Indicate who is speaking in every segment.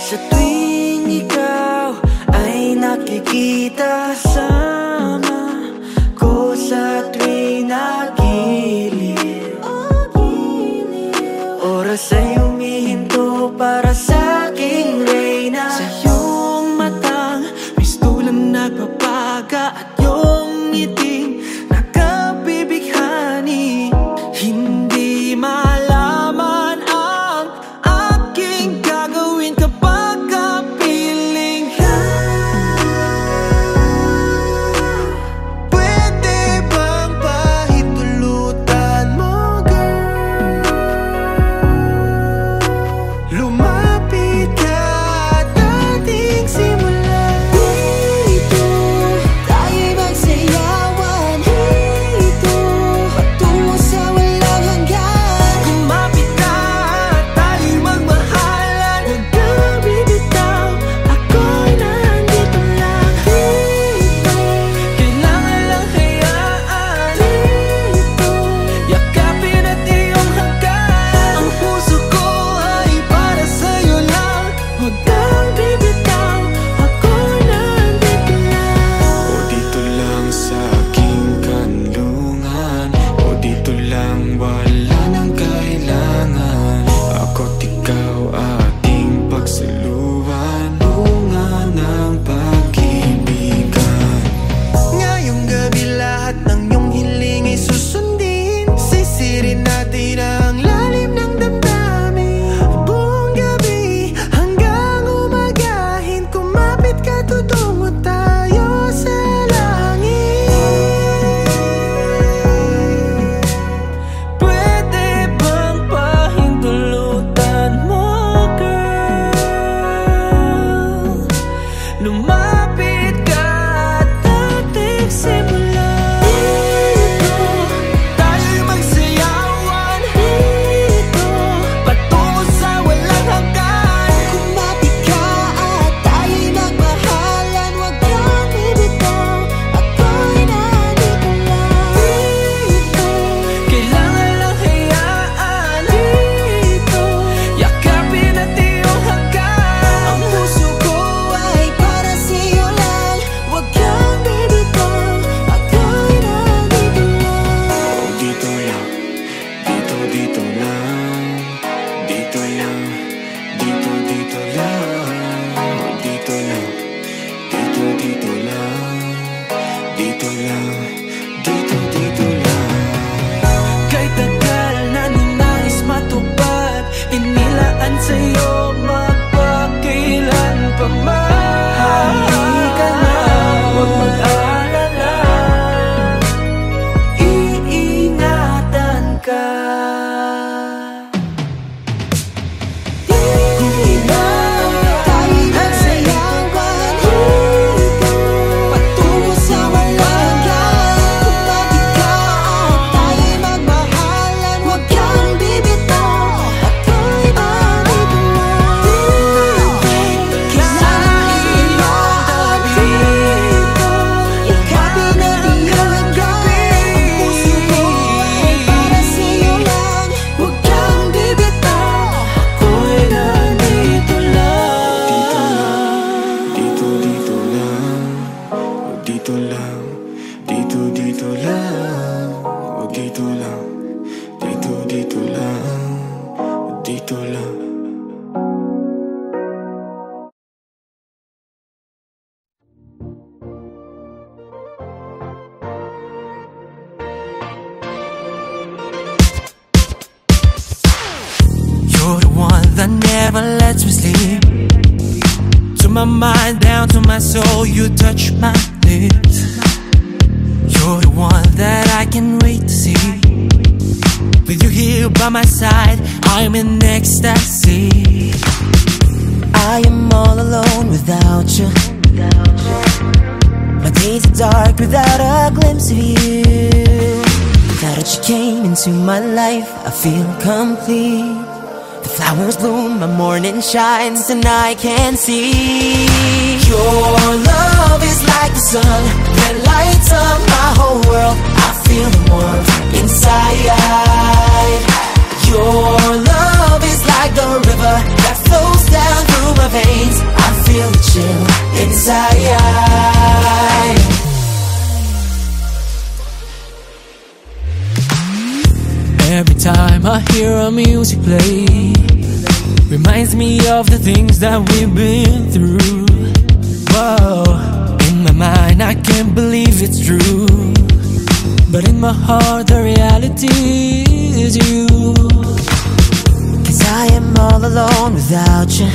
Speaker 1: Sa tuwing ikaw ay nakikita, sama ko sa tuwing nagiliw. Oras ay humihinto para sa aking reyna. Sa iyong matang mistulang nagpapaga at iyong ngiting nakabibighani. Hindi malaman ang aking gagawin kapag kapiling ka. Pwede bang pahintulutan mo, girl? Lumapit ka at ating simulan. Dito tayo'y magsayawan. Dito patungo sa walang hanggan. Kumapit ka at tayo'y magmahalan. Huwag kang bibitaw, ako'y nandito lang. Dito kailangan lang hayaan. Dito yakapin at iyong hanggan. Ang puso ko ay para sa'yo lang. Huwag kang bibitaw, ako'y nandito lang.
Speaker 2: O dito lang sa aking kanlungan, o dito lang wala nang kailangan. Ako't ikaw ating pagsaluhan, bunga ng pag-ibigan.
Speaker 1: Ngayong gabi lahat ng iyong hiling ay susundin. Sisirin natin ang lalim ng damdamin. Buong gabi hanggang umagahin. Kumapit ka, tutungo tayo sa langit. Pwede bang pahintulutan mo, girl? Lumapit ka at ating simulan. Dito tayo'y magsayawan. Dito patungo sa walang hanggan. Kumapit ka at tayo'y magmahalan. Huwag kang bibitaw, ako'y nandito lang. Dito kailangan lang hayaan. Dito yakapin at iyong hanggan. Ang puso ko ay para sa'yo lang. Huwag kang bibitaw, ako'y nandito lang.
Speaker 2: O dito lang, dito lang, dito lang, dito lang. O dito lang, dito lang, dito lang, dito lang.
Speaker 1: Kay tagal na ninais matupad, inilaan sa'yo magpakailan pa man. Halika na, huwag mag-alala, iingatan ka. Dito tayo'y magsayawan. Dito patungo sa walang hanggan. Kumapit ka at tayo'y magmahalan. Huwag kang bibitaw, ako'y nandito lang. Dito kailangan iyong dito yakapin at iyong hanggan. Ang puso ko ay para sa'yo lang. Huwag kang bibitaw, ako'y nandito lang.
Speaker 2: Dito lang, o dito lang, dito lang. O dito lang, dito lang, o dito lang.
Speaker 1: You're the one that never lets me sleep. To my mind, down to my soul, you touch my lips. You're the one that I can't wait to see. With you here by my side, I'm in ecstasy. I am all alone without you. My days are dark without a glimpse of you. Now that you came into my life, I feel complete. The flowers bloom, my morning shines, and I can see. Your love is like the sun that lights up my whole world. I feel the warmth inside. Your love is like the river that flows down through my veins. I hear our music play, reminds me of the things that we've been through. Whoa, in my mind I can't believe it's true, but in my heart the reality is you. 'Cause I am all alone without you.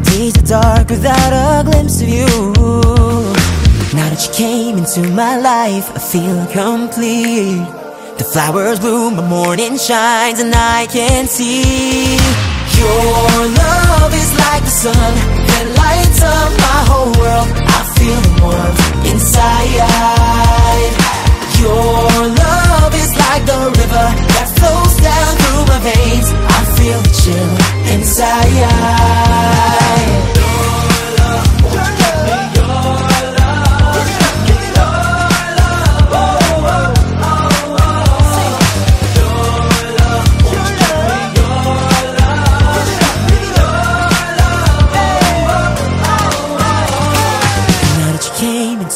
Speaker 1: Days are dark without a glimpse of you. Now that you came into my life, I feel complete. The flowers bloom, the morning shines, and I can see your love is like the sun that lights up my whole world. I feel the warmth inside. Your love is like the river that flows down through my veins. I feel the chill inside.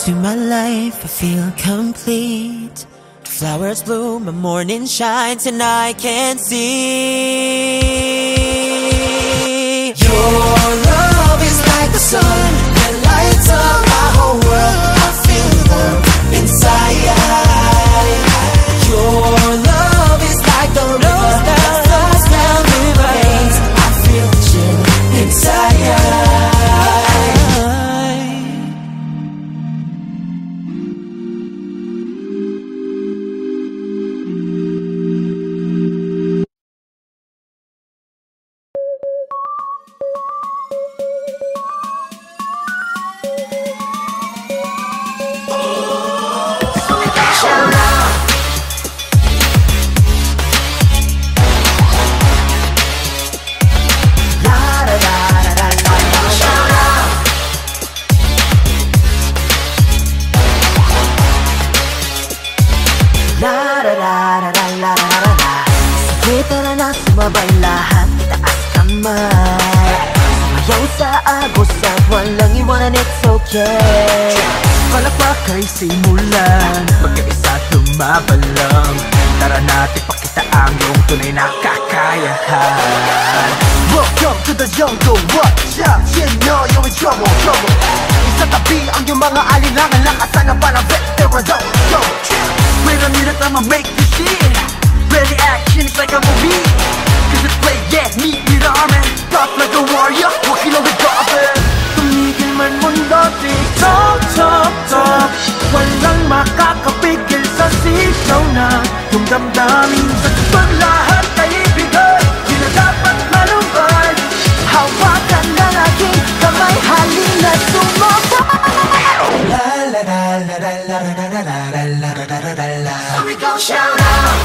Speaker 1: To my life, I feel complete. The flowers bloom, the morning shines, and I can see. Your love is like the sun that lights up my whole world. I feel the warmth inside. Your love is like the river that flows down through my veins. I feel the chill inside.
Speaker 3: Sumabay lahat, itaas kamay. Sumayaw sa agos at walang iwanan, it's okay.
Speaker 4: Palakpak ay simulan, magkaisa tumabalang. Tara natin pakita ang iyong tunay na kakayahan.
Speaker 5: Welcome to the jungle, watch out, you know you're in trouble, trouble. Isa tabi ang iyong mga alinlangan, lakasan ang parang veteran, go.
Speaker 4: Wait a minute, I'ma make this shit. Ready action, it's like a movie. Cause it's play, yeah, meet me the army. Tough like a warrior, walking on the carpet.
Speaker 5: Tumigil man mundo, tick-tock, tock. Walang makakapigil sa sigaw na yung damdamin sa tupang lahat ay ibigay. Di na dapat malumbay. Hawakan ng aking kamay, halina sumabay. La la la la la la la la la la la la la.
Speaker 3: So we gon' shout out.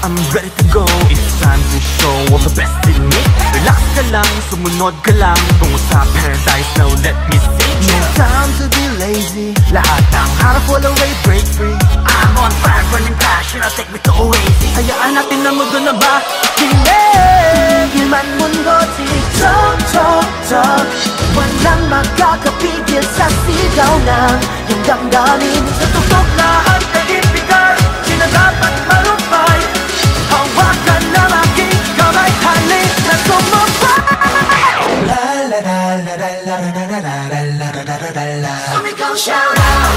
Speaker 4: I'm ready to go. It's time to show all the best in me. Relax ka lang, sumunod ka lang. Tungo sa paradise, now let me see.
Speaker 5: No time to be lazy. Lahat ng harap wala way, break free.
Speaker 4: I'm on fire, burning passion, I'll take me to Oasis.
Speaker 5: Hayaan natin na mundo na ba? Tumigil man mundo, tick-tock. Walang makakapigil sa sigaw ng yung damdamin. Sa tutok lahat ay ibigay. Di na dapat malumbay. Hawakan ng aking kamay, halin na sumabay. La la la la la la la la la la la la.
Speaker 3: So we gon' shout out.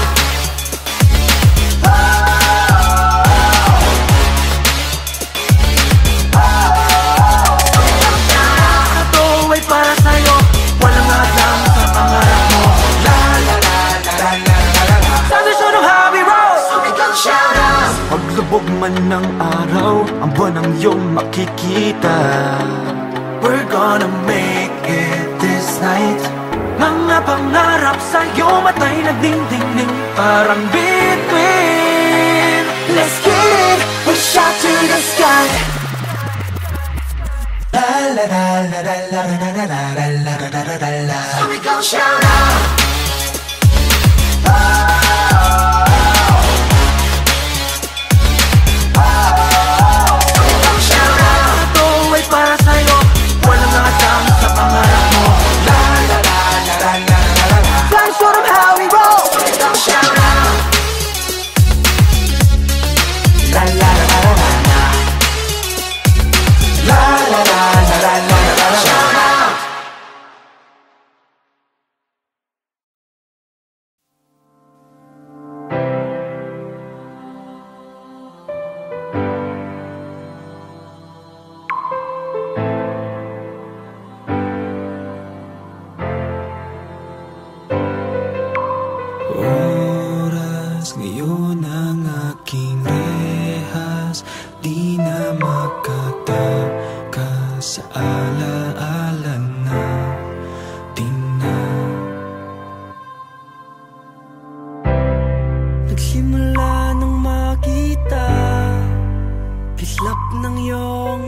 Speaker 5: Ito ay para sa'yo. Walang alam sa pangarap mo. La la la la la la la la. Tradition of how we roll.
Speaker 3: So we gon' shout out.
Speaker 4: Paglubog man ng araw, ang buwan ang iyong makikita.
Speaker 5: We're gonna make it this night. Mga pangarap sa'yo, matay nagdingding parang bituin. Let's get it, we shout to the sky. La la la la la la la la la la la la.
Speaker 3: So we gon' shout out.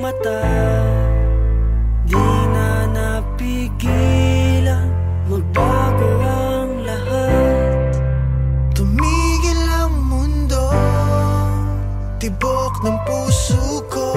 Speaker 1: mata, di na napigilan, magbago ang lahat.
Speaker 6: Tumigil ang mundo, tibok ng puso ko.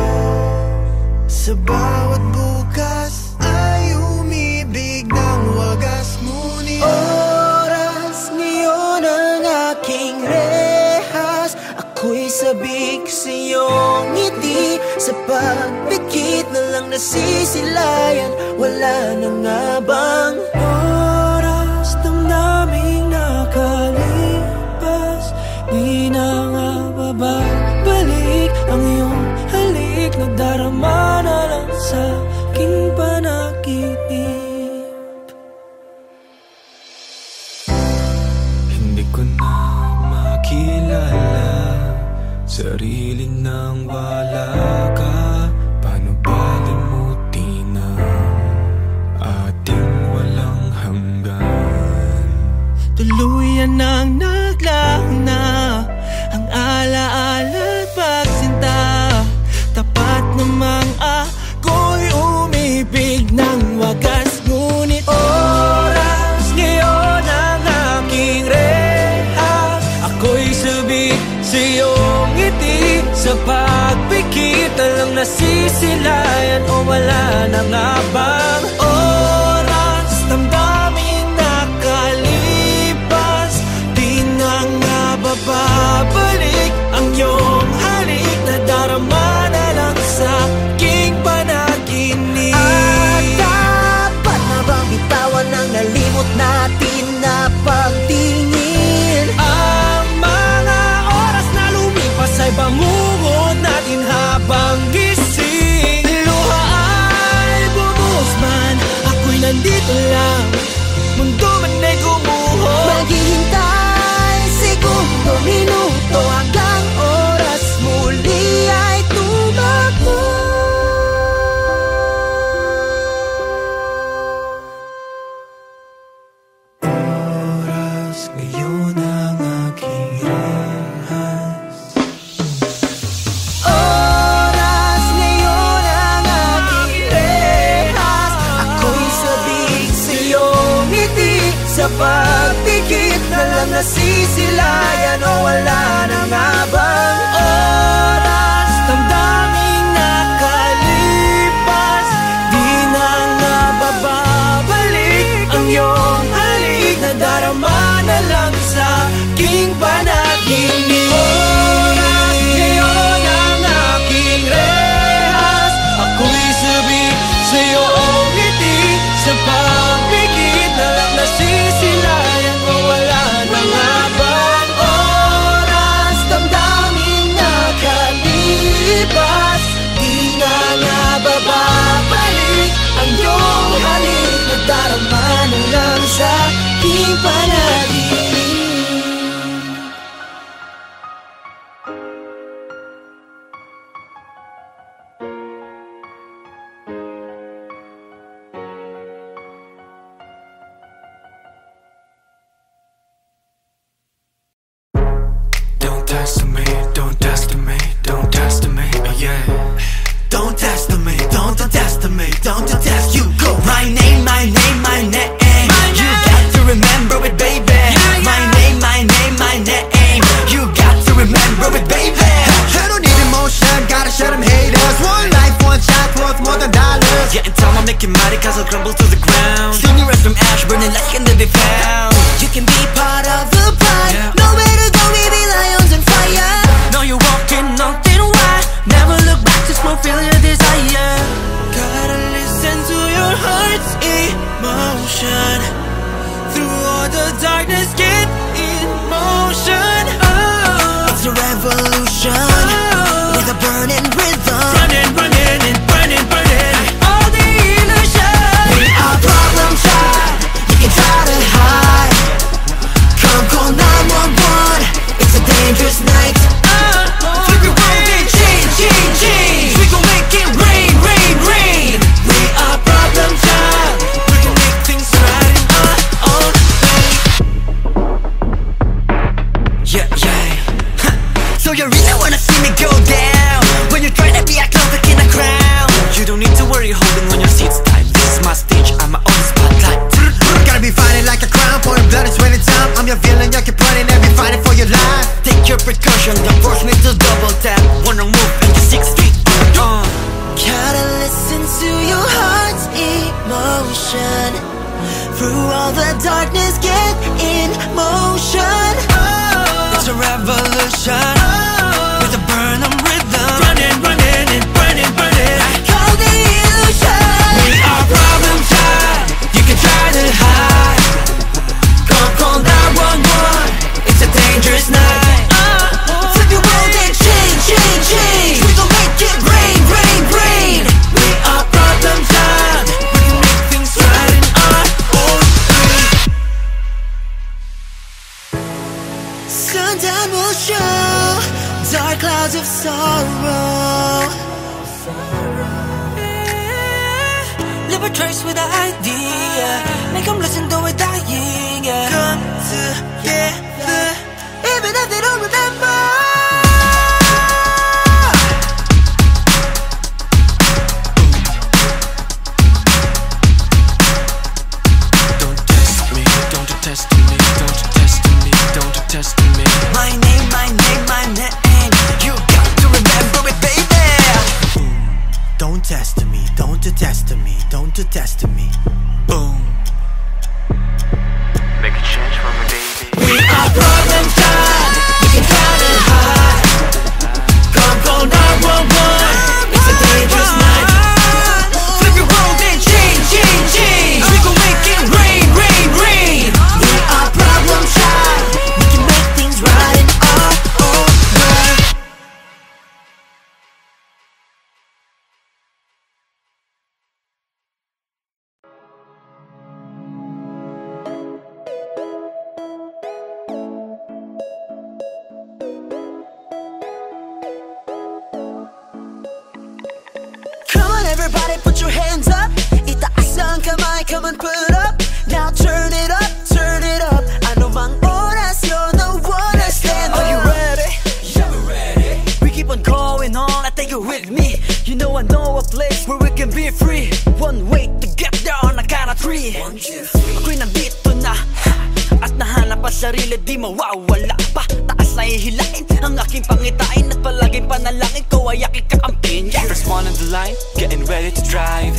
Speaker 6: Sa bawat bukas ay umibig ng wagas. Ngunit oras ngayon ang aking rehas. Ako'y sabik sa iyong ngiti, sa pagpikit na lang nasisilayan. Wala na nga bang
Speaker 1: oras, damdaming nakalipas, di na nga babalik ang iyong halik. Nadarama na lang sa aking panaginip.
Speaker 2: Hindi ko na makilala sarili nang wala ka. Paano balimutin ang ating walang hanggan?
Speaker 1: Tuluyan nang naglaho na ang alaala at pagsinta. Tapat namang ako'y umibig ng wagas. Ngunit oras ngayon ang aking rehas. Ako'y sabik sa iyong ngiti, sa pagpikit na lang nasisilayan. O wala na nga bang oras, damdamin nakalipas, di na nga babalik ang iyong halik. Nadarama na lang sa aking panaginip.
Speaker 3: At dapat na bang bitawan ang nalimot natin na pagtingin?
Speaker 1: Ang mga oras na lumipas ay bangungot natin habang gising. Luha ay bumuhos man, ako'y nandito lang, mundo man ay gumuho.
Speaker 3: Maghihintay segundo, minuto, hanggang oras muli ay tumakbo.
Speaker 2: Oras ngayon ang aking rehas.
Speaker 3: Oras ngayon ang aking rehas. Ako'y sabik sa iyong ngiti, sa pagpikit na lang nasisilayan. O wala na nga bang
Speaker 1: Oras, damdaming nakalipas, di na nga babalik ang iyong halik. Nadarama na lang sa aking panaginip. Oras ngayon ang aking rehas. Ako'y sabik sa iyong ngiti, sa pagpikit na lang nasisilayan. O wala na nga bang
Speaker 3: oras, damdamin nakalipas, di na nga babalik ang iyong halik. Nadarama na lang sa aking panaginip.
Speaker 2: Don't test me, don't test me, don't test me, yeah.
Speaker 6: Don't test me, don't test me, don't test you. Go. My name, my name, my name. You got to remember it, baby. My name, my name, my name. You got to remember it, baby. I don't need emotion, gotta shut them haters. One life, one shot, worth more than dollars.
Speaker 1: Yeah, and tell me make it mighty cause I'll crumble to the ground.
Speaker 6: Seen you rise from ash, burning like can never be found.
Speaker 3: You can be part of the pie.
Speaker 1: Yeah.
Speaker 3: Nowhere to go, we be lions on fire.
Speaker 1: Now you're walking, nothing wide. Never look back, just fulfill your desire. Gotta listen to your heart's emotion. Through all the darkness, get in motion. Oh,
Speaker 3: It's a revolution with a burning rhythm.
Speaker 1: running, running, and burning, burning. All the illusion.
Speaker 3: We are problem child. You can try to hide. into your heart's emotion. Through all the darkness, get in motion.
Speaker 1: It's a revolution with a burning rhythm. Running, running and burning, burning.
Speaker 3: Call the illusion.
Speaker 1: We are problem child. You can try to hide. Call 911. It's a dangerous night.
Speaker 3: Flip your world and change, change, change. We gon' make it rain, rain, rain.
Speaker 1: We are problem child. We can make things right in our own way.
Speaker 3: Sundown will show dark clouds of sorrow.
Speaker 1: Leave a trace with an idea. Make them listen to it dying. Come together.
Speaker 3: Even if they don't remember.
Speaker 2: Don't test me, don't you test me, don't you test me, don't you test me.
Speaker 6: My name, my name, my name. You got to remember it, baby.
Speaker 1: Don't test me, don't you test me, don't you test me. Boom.
Speaker 2: Make a change for me, baby.
Speaker 1: We are problem child. You can try to hide. Call 911. It's a dangerous night.
Speaker 6: Flip your world and change, change, change. We gon' make it rain, rain, rain.
Speaker 3: We are problem child. We can make things right in our own way. Come on everybody, put your hands up. Itaas ang kamay, come on put up. Now turn it up, turn it up. Ano mang oras, you're the one to stand up.
Speaker 6: Are you ready?
Speaker 3: Yeah, we're ready.
Speaker 6: We keep on going on, I take you with me. You know I know a place where we can be free. One way to get there on a count of 3.
Speaker 3: 1, 2, 3.
Speaker 6: Ako'y nandito na, at nahanap ang sarili, di mawawala pa. Taas na ihilain ang aking pangitain, at palaging panalangin ko ay aking kakampihin. Yeah.
Speaker 2: First one on the line, getting ready to drive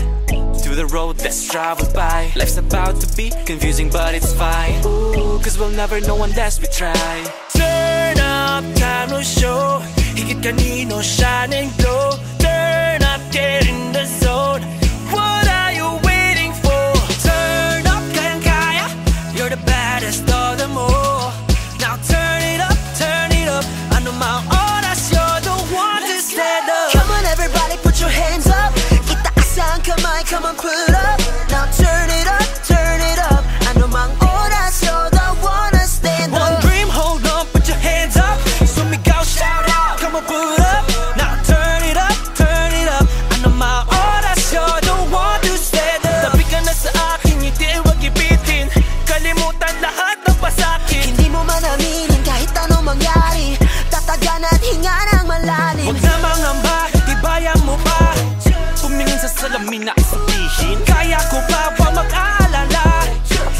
Speaker 2: to the road that's traveled by. Life's about to be confusing, but it's fine. Ooh, cause we'll never know unless we try.
Speaker 1: Turn up, time to show. Higit kanino, shine and glow. Turn up, get in the zone. What are you waiting for? Turn up, kayang-kaya. You're the baddest of them all. Now turn it up, turn it up. Ano mang oras, you're the one to stand up.
Speaker 3: Come on everybody, put your hands up. Itaas ang kamay, come on put up. Now turn it up, turn it up. Ano mang oras, you're the one to stand
Speaker 1: One
Speaker 3: up.
Speaker 1: dream, hold on, put your hands up. Sumigaw, shout out, come on, put up. Now turn it up, turn it up. Ano mang oras, you're the one to stand up. Tabi ka na sa akin, hindi wag ibitin. Kalimutan lahat ng pasakit.
Speaker 3: Hindi mo man aminin kahit anong mangyari. Tatagan at hinga ng malalim.
Speaker 1: Huwag na mangamba, tibayan mo pa. Tumingin sa salamin na sabihin, kaya ko pa ba mag-aalala?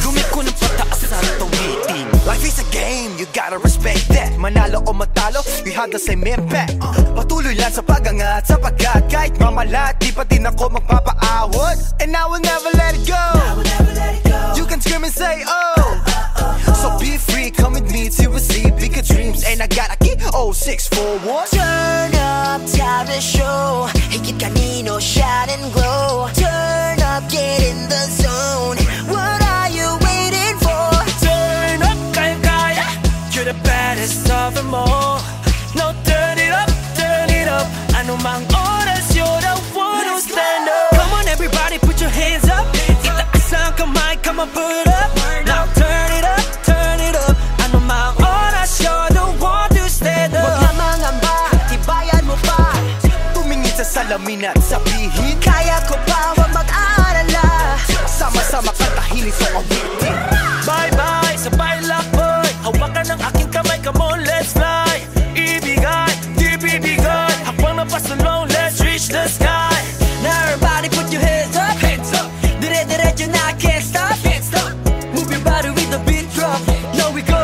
Speaker 1: Lumit ko ng pataas sa tawitin.
Speaker 6: Life is a game, you gotta respect that. Manalo o matalo, we have the same impact. Patuloy lang sa pag-angat, sapagkat kahit mamalat, di pa din ako magpapaawat. And I will never let it go. You can scream and say oh. So be free, come with me to receive bigger dreams. And I got a key, 0641.
Speaker 3: Turn up, time to show. Higit kanino, shine and glow. Turn up, get in the zone. What are you waiting for?
Speaker 1: Turn up, kaya-kaya. You're the baddest of them all. Now turn it up, turn it up. Ano mang oras, you're the one who stand up. Come on everybody, put your hands up. Itaas ang kamay, come on put up. Now turn it up, turn it up. Ano mang oras, you're the one to stand
Speaker 3: Huwag
Speaker 1: up.
Speaker 3: na mangamba, tibayan mo pa.
Speaker 6: Tumingin sa salamin at sabihin,
Speaker 3: Kaya ko pa, huwag mag-aalala.
Speaker 6: sama-sama katahinig sa awitin.
Speaker 1: Bye-bye, sabay lakboy. Hawakan ng aking kamay, come on, let's fly. Ibigay, di bibigay. Habang napasulong, let's reach the sky.
Speaker 3: Now everybody put your hands up.
Speaker 1: Hands up,
Speaker 3: Dire-diretso na, can't stop.
Speaker 1: can't stop.
Speaker 3: Move your body with the beat drop. Now we go.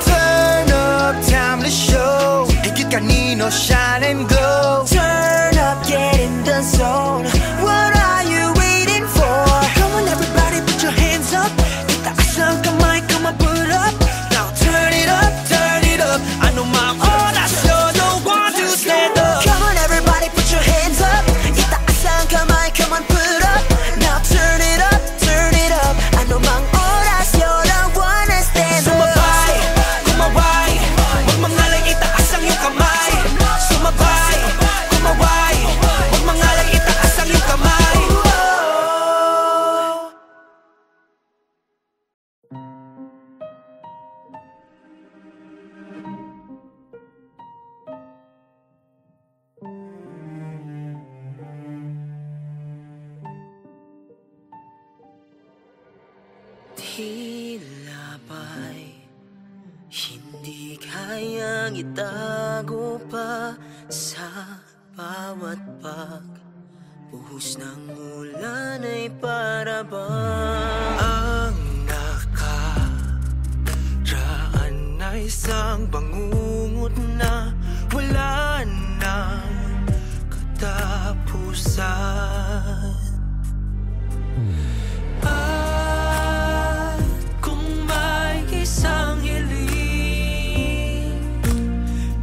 Speaker 6: Turn up, time to show. Higit kanino, shine and glow.
Speaker 3: Turn up, get in Tila ba'y hindi kayang itago pa sa bawat pagbuhos ng ulan ay para bang ang nakaraan ay isang bangungot na wala nang katapusan. At kung may isang hiling,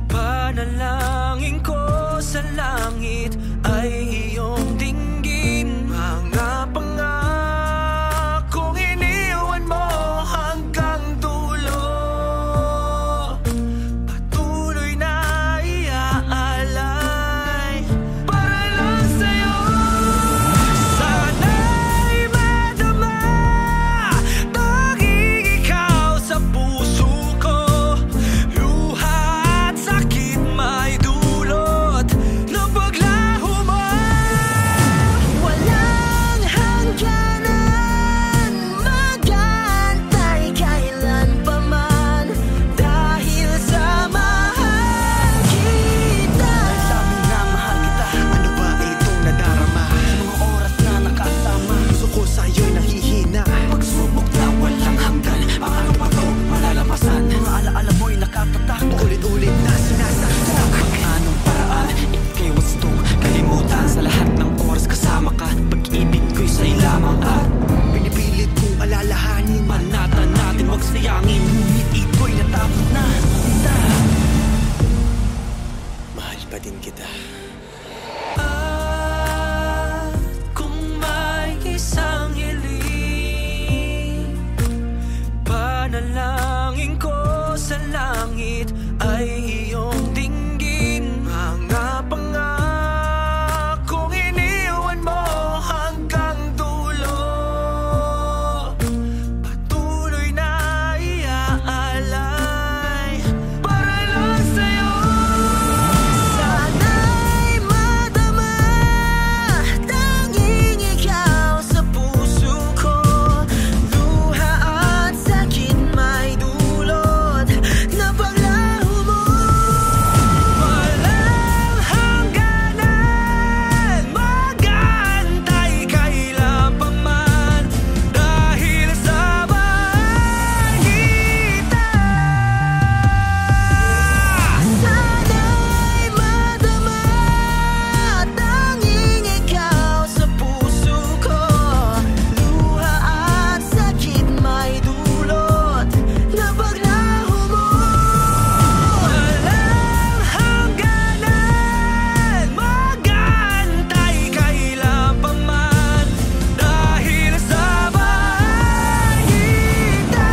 Speaker 3: panalangin ko sa langit ay iyong dinggin. Mga pangakong iniwan mo hanggang dulo, patuloy na iaalay para lang sa'yo. Sana'y madama tanging ikaw sa puso ko. Luha at sakit may dulot ng paglaho mo. Walang hangganan, mag-aantay kailan pa man dahil sa mahal kita.
Speaker 6: Sabi nga mahal kita, ano ba itong nadarama? Sa mga oras na nakasama, puso ko sa'yo'y nahihina. Pagsubok na walang hanggan, paano pa to malalampasan? Mga alaala mo'y nakatatak, ulit-ulit na sinasaktan. Anong paraan, ika'y wasto kalimutan sa lahat ng oras kasama ka. Pag-ibig ko'y sa'yo lamang at pinipilit kong alalahanin. Manatan natin wag sayangin, ngunit ito'y natapos na. Mahal pa din kita.
Speaker 3: At kung may isang hiling, panalangin ko sa langit ay iyong dinggin. Mga pangakong iniwan mo hanggang dulo, patuloy na iaalay para lang sa'yo. Sana'y madama tanging ikaw sa puso ko. Luha at sakit may dulot na paglaho mo. Walang hangganan, mag-aantay kailan pa man dahil sa mahal kita. Sana'y madama tanging ikaw sa puso ko. Luha at sakit may dulot na paglaho mo. Walang hangganan, mag-aantay kailan pa man dahil sa mahal kita.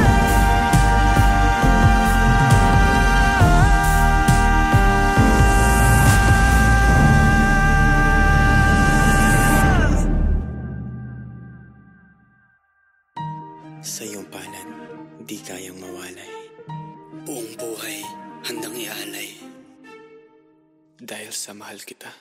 Speaker 6: Sa iyong palad, di kayang mawalay. Buong buhay, handang ialay. Dahil sa mahal kita.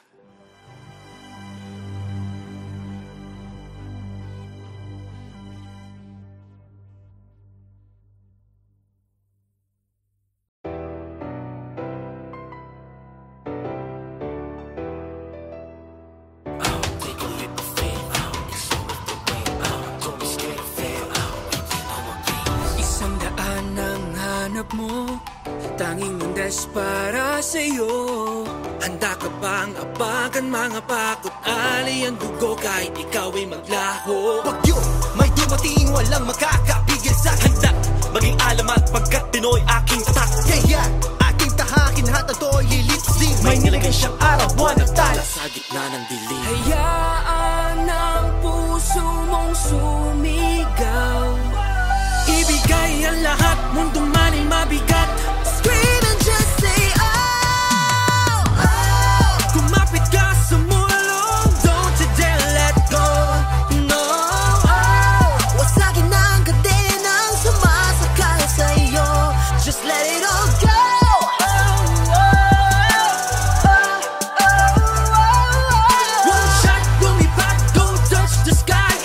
Speaker 3: Isang daan ang hanap mo, tanging mundes para sa'yo. Handa ka bang apagan mga pakot alay ang dugo kahit ikaw ay maglaho?
Speaker 6: Bagyo, may dumating, walang makakapigil sa handa. Maging alamat pagkat Pinoy aking tatak. Kaya aking tahakin lahat na to'y lilipsin. May nilagay siyang araw, buwan at tala sa gitna ng dilim.
Speaker 3: Hayaan ang puso mong sumigaw, ibigay ang lahat, mundo man ay mabigat. Scream and just say oh, oh. Kumapit ka sa mulong, don't you dare let go. No, oh. Wasagin ang kadenang sumasakay sa'yo, just let it all go. One shot, lumipad, don't touch the sky.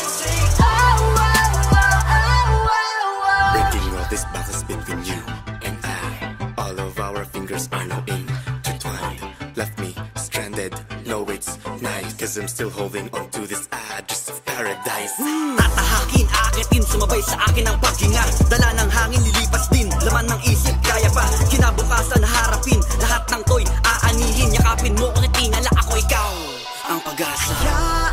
Speaker 7: 'cause I'm still holding on to this address of paradise.
Speaker 6: Tatahakin, aakitin, sumabay sa akin ang paghinga. Dala ng hangin, lilipas din, laman ng isip, kaya pa kinabukasan, harapin lahat ng to'y aanihin. Yakapin mo, kung tingala ako ikaw ang pag-asa.